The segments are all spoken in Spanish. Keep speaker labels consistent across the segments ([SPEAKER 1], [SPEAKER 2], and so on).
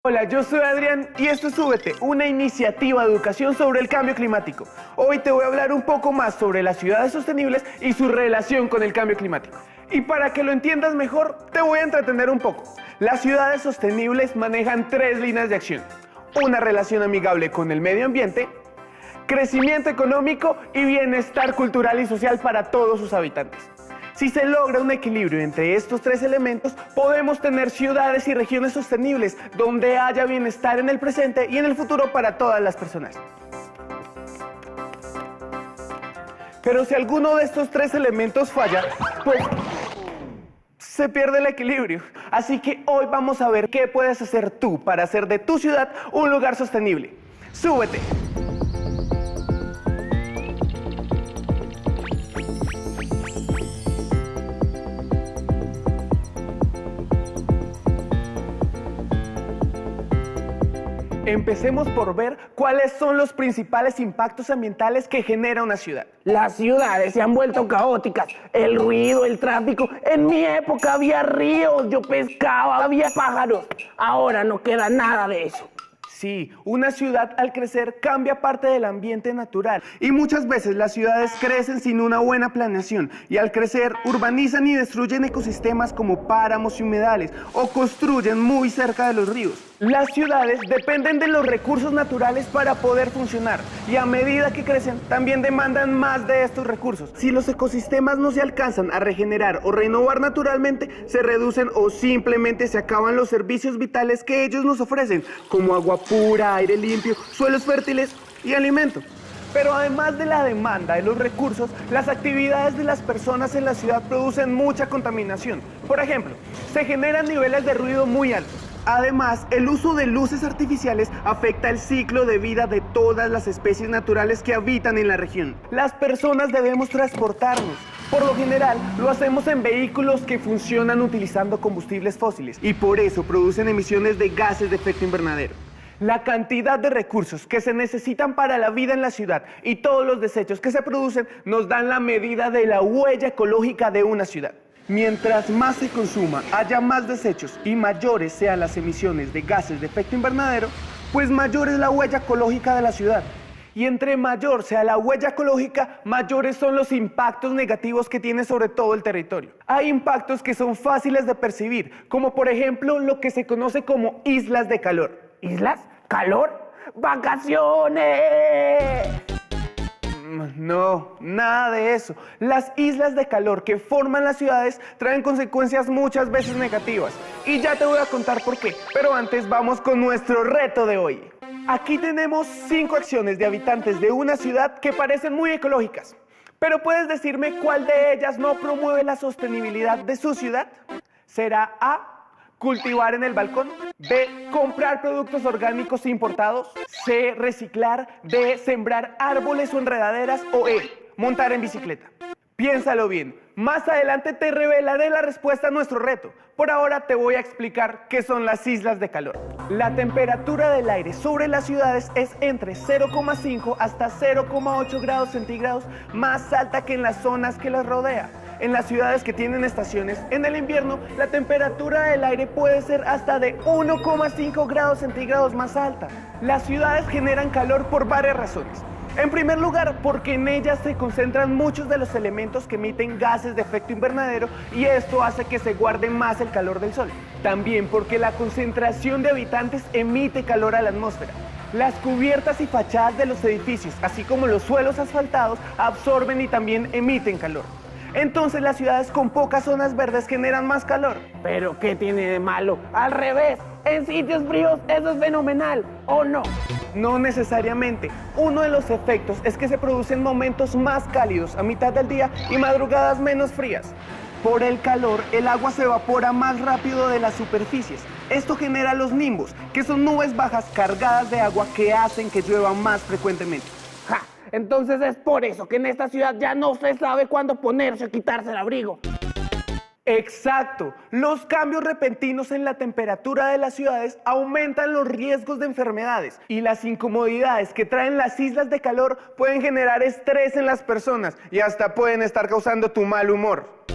[SPEAKER 1] Hola, yo soy Adrián y esto es Súbete, una iniciativa de educación sobre el cambio climático. Hoy te voy a hablar un poco más sobre las ciudades sostenibles y su relación con el cambio climático. Y para que lo entiendas mejor, te voy a entretener un poco. Las ciudades sostenibles manejan 3 líneas de acción. Una relación amigable con el medio ambiente, crecimiento económico y bienestar cultural y social para todos sus habitantes. Si se logra un equilibrio entre estos 3 elementos, podemos tener ciudades y regiones sostenibles donde haya bienestar en el presente y en el futuro para todas las personas. Pero si alguno de estos 3 elementos falla, pues se pierde el equilibrio. Así que hoy vamos a ver qué puedes hacer tú para hacer de tu ciudad un lugar sostenible. ¡Súbete! Empecemos por ver cuáles son los principales impactos ambientales que genera una ciudad.
[SPEAKER 2] Las ciudades se han vuelto caóticas, el ruido, el tráfico. En mi época había ríos, yo pescaba, había pájaros. Ahora no queda nada de eso.
[SPEAKER 1] Sí, una ciudad al crecer cambia parte del ambiente natural y muchas veces las ciudades crecen sin una buena planeación y al crecer urbanizan y destruyen ecosistemas como páramos y humedales o construyen muy cerca de los ríos. Las ciudades dependen de los recursos naturales para poder funcionar y a medida que crecen también demandan más de estos recursos. Si los ecosistemas no se alcanzan a regenerar o renovar naturalmente, se reducen o simplemente se acaban los servicios vitales que ellos nos ofrecen, como agua pura, aire limpio, suelos fértiles y alimento. Pero además de la demanda de los recursos, las actividades de las personas en la ciudad producen mucha contaminación. Por ejemplo, se generan niveles de ruido muy altos. Además, el uso de luces artificiales afecta el ciclo de vida de todas las especies naturales que habitan en la región. Las personas debemos transportarnos. Por lo general, lo hacemos en vehículos que funcionan utilizando combustibles fósiles y por eso producen emisiones de gases de efecto invernadero. La cantidad de recursos que se necesitan para la vida en la ciudad y todos los desechos que se producen nos dan la medida de la huella ecológica de una ciudad. Mientras más se consuma, haya más desechos y mayores sean las emisiones de gases de efecto invernadero, pues mayor es la huella ecológica de la ciudad. Y entre mayor sea la huella ecológica, mayores son los impactos negativos que tiene sobre todo el territorio. Hay impactos que son fáciles de percibir, como por ejemplo lo que se conoce como islas de calor.
[SPEAKER 2] ¿Islas? ¿Calor? ¡Vacaciones!
[SPEAKER 1] No, nada de eso. Las islas de calor que forman las ciudades traen consecuencias muchas veces negativas. Y ya te voy a contar por qué. Pero antes vamos con nuestro reto de hoy. Aquí tenemos 5 acciones de habitantes de una ciudad que parecen muy ecológicas. Pero ¿puedes decirme cuál de ellas no promueve la sostenibilidad de su ciudad? ¿Será A, cultivar en el balcón? B, comprar productos orgánicos importados? C, reciclar? D, sembrar árboles o enredaderas? O E, montar en bicicleta. Piénsalo bien. Más adelante te revelaré la respuesta a nuestro reto. Por ahora te voy a explicar qué son las islas de calor. La temperatura del aire sobre las ciudades es entre 0,5 hasta 0,8 grados centígrados más alta que en las zonas que las rodea. En las ciudades que tienen estaciones, en el invierno, la temperatura del aire puede ser hasta de 1,5 grados centígrados más alta. Las ciudades generan calor por varias razones. En primer lugar, porque en ellas se concentran muchos de los elementos que emiten gases de efecto invernadero y esto hace que se guarde más el calor del sol. También porque la concentración de habitantes emite calor a la atmósfera. Las cubiertas y fachadas de los edificios, así como los suelos asfaltados, absorben y también emiten calor. Entonces las ciudades con pocas zonas verdes generan más calor.
[SPEAKER 2] ¿Pero qué tiene de malo? Al revés, en sitios fríos eso es fenomenal, ¿o no?
[SPEAKER 1] No necesariamente. Uno de los efectos es que se producen momentos más cálidos a mitad del día y madrugadas menos frías. Por el calor, el agua se evapora más rápido de las superficies. Esto genera los nimbos, que son nubes bajas cargadas de agua que hacen que llueva más frecuentemente.
[SPEAKER 2] ¡Ja! Entonces es por eso que en esta ciudad ya no se sabe cuándo ponerse o quitarse el abrigo.
[SPEAKER 1] Exacto. Los cambios repentinos en la temperatura de las ciudades aumentan los riesgos de enfermedades y las incomodidades que traen las islas de calor pueden generar estrés en las personas y hasta pueden estar causando tu mal humor.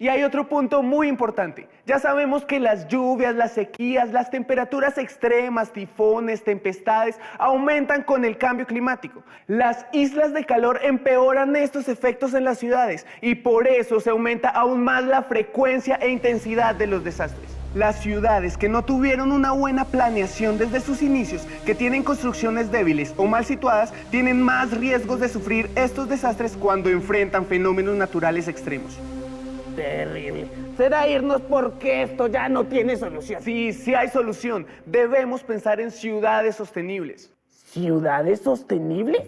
[SPEAKER 1] Y hay otro punto muy importante. Ya sabemos que las lluvias, las sequías, las temperaturas extremas, tifones, tempestades, aumentan con el cambio climático. Las islas de calor empeoran estos efectos en las ciudades y por eso se aumenta aún más la frecuencia e intensidad de los desastres. Las ciudades que no tuvieron una buena planeación desde sus inicios, que tienen construcciones débiles o mal situadas, tienen más riesgos de sufrir estos desastres cuando enfrentan fenómenos naturales extremos.
[SPEAKER 2] Terrible. Será irnos porque esto ya no tiene solución.
[SPEAKER 1] Sí hay solución. Debemos pensar en ciudades sostenibles.
[SPEAKER 2] ¿Ciudades sostenibles?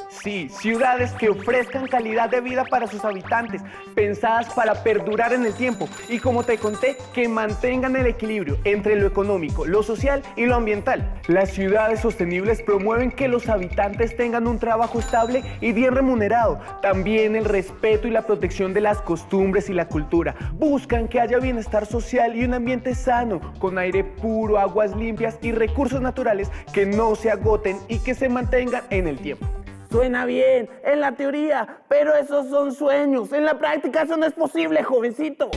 [SPEAKER 1] Sí, ciudades que ofrezcan calidad de vida para sus habitantes, pensadas para perdurar en el tiempo y, como te conté, que mantengan el equilibrio entre lo económico, lo social y lo ambiental. Las ciudades sostenibles promueven que los habitantes tengan un trabajo estable y bien remunerado, también el respeto y la protección de las costumbres y la cultura. Buscan que haya bienestar social y un ambiente sano, con aire puro, aguas limpias y recursos naturales que no se agoten y que se mantengan en el tiempo.
[SPEAKER 2] Suena bien en la teoría, pero esos son sueños. En la práctica eso no es posible, jovencito.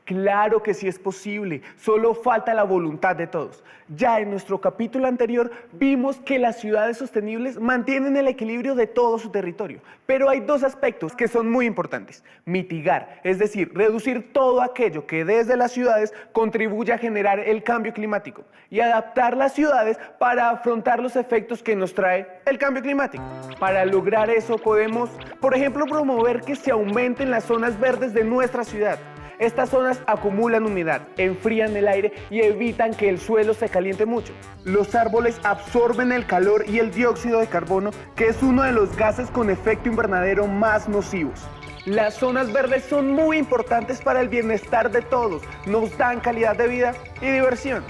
[SPEAKER 1] Claro que sí es posible, solo falta la voluntad de todos. Ya en nuestro capítulo anterior vimos que las ciudades sostenibles mantienen el equilibrio de todo su territorio, pero hay dos aspectos que son muy importantes. Mitigar, es decir, reducir todo aquello que desde las ciudades contribuye a generar el cambio climático y adaptar las ciudades para afrontar los efectos que nos trae el cambio climático. Para lograr eso podemos, por ejemplo, promover que se aumenten las zonas verdes de nuestra ciudad. Estas zonas acumulan humedad, enfrían el aire y evitan que el suelo se caliente mucho. Los árboles absorben el calor y el dióxido de carbono, que es uno de los gases con efecto invernadero más nocivos. Las zonas verdes son muy importantes para el bienestar de todos, nos dan calidad de vida y diversión.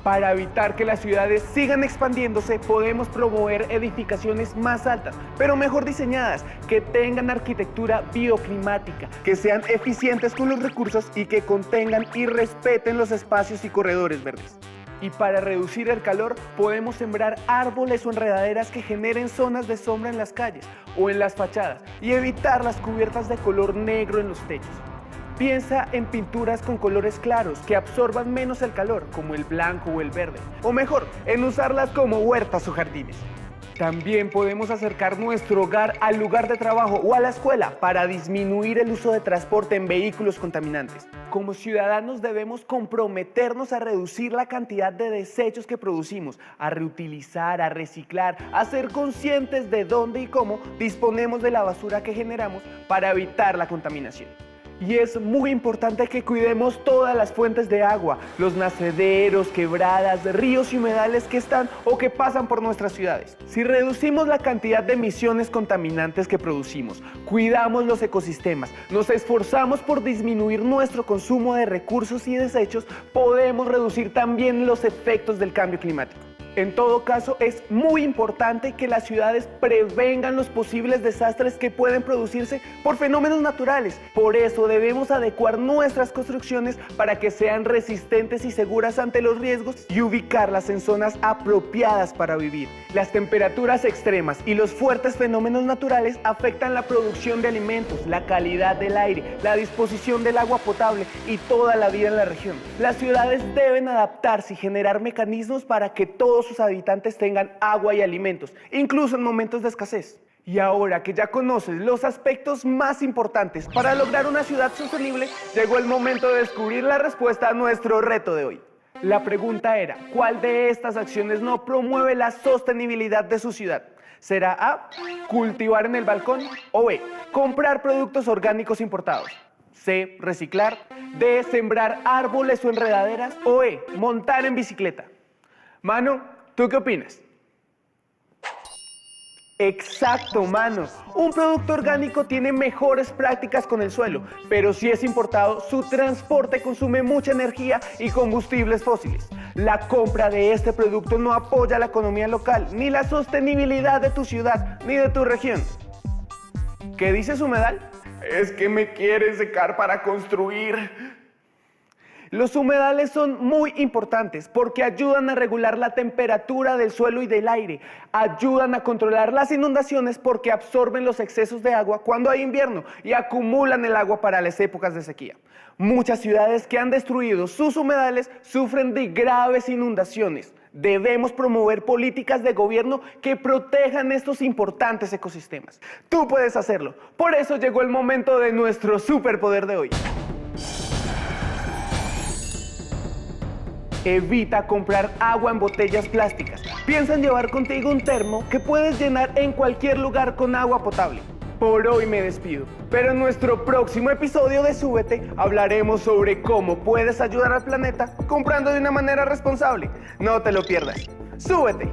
[SPEAKER 1] Para evitar que las ciudades sigan expandiéndose, podemos promover edificaciones más altas, pero mejor diseñadas, que tengan arquitectura bioclimática, que sean eficientes con los recursos y que contengan y respeten los espacios y corredores verdes. Y para reducir el calor, podemos sembrar árboles o enredaderas que generen zonas de sombra en las calles o en las fachadas y evitar las cubiertas de color negro en los techos. Piensa en pinturas con colores claros que absorban menos el calor, como el blanco o el verde. O mejor, en usarlas como huertas o jardines. También podemos acercar nuestro hogar al lugar de trabajo o a la escuela para disminuir el uso de transporte en vehículos contaminantes. Como ciudadanos debemos comprometernos a reducir la cantidad de desechos que producimos, a reutilizar, a reciclar, a ser conscientes de dónde y cómo disponemos de la basura que generamos para evitar la contaminación. Y es muy importante que cuidemos todas las fuentes de agua, los nacederos, quebradas, ríos y humedales que están o que pasan por nuestras ciudades. Si reducimos la cantidad de emisiones contaminantes que producimos, cuidamos los ecosistemas, nos esforzamos por disminuir nuestro consumo de recursos y desechos, podemos reducir también los efectos del cambio climático. En todo caso, es muy importante que las ciudades prevengan los posibles desastres que pueden producirse por fenómenos naturales. Por eso debemos adecuar nuestras construcciones para que sean resistentes y seguras ante los riesgos y ubicarlas en zonas apropiadas para vivir. Las temperaturas extremas y los fuertes fenómenos naturales afectan la producción de alimentos, la calidad del aire, la disposición del agua potable y toda la vida en la región. Las ciudades deben adaptarse y generar mecanismos para que todos sus habitantes tengan agua y alimentos, incluso en momentos de escasez. Y ahora que ya conoces los aspectos más importantes para lograr una ciudad sostenible, llegó el momento de descubrir la respuesta a nuestro reto de hoy. La pregunta era, ¿cuál de estas acciones no promueve la sostenibilidad de su ciudad? ¿Será A, cultivar en el balcón? ¿O B, comprar productos orgánicos importados? C, reciclar. D, sembrar árboles o enredaderas. O E, montar en bicicleta. Manu, ¿tú qué opinas? Exacto, mano. Un producto orgánico tiene mejores prácticas con el suelo, pero si es importado, su transporte consume mucha energía y combustibles fósiles. La compra de este producto no apoya la economía local, ni la sostenibilidad de tu ciudad, ni de tu región. ¿Qué dice Humedal? Es que me quiere secar para construir. Los humedales son muy importantes porque ayudan a regular la temperatura del suelo y del aire, ayudan a controlar las inundaciones porque absorben los excesos de agua cuando hay invierno y acumulan el agua para las épocas de sequía. Muchas ciudades que han destruido sus humedales sufren de graves inundaciones. Debemos promover políticas de gobierno que protejan estos importantes ecosistemas. Tú puedes hacerlo. Por eso llegó el momento de nuestro superpoder de hoy. Evita comprar agua en botellas plásticas. Piensa en llevar contigo un termo que puedes llenar en cualquier lugar con agua potable. Por hoy me despido, pero en nuestro próximo episodio de Súbete hablaremos sobre cómo puedes ayudar al planeta comprando de una manera responsable. No te lo pierdas. ¡Súbete!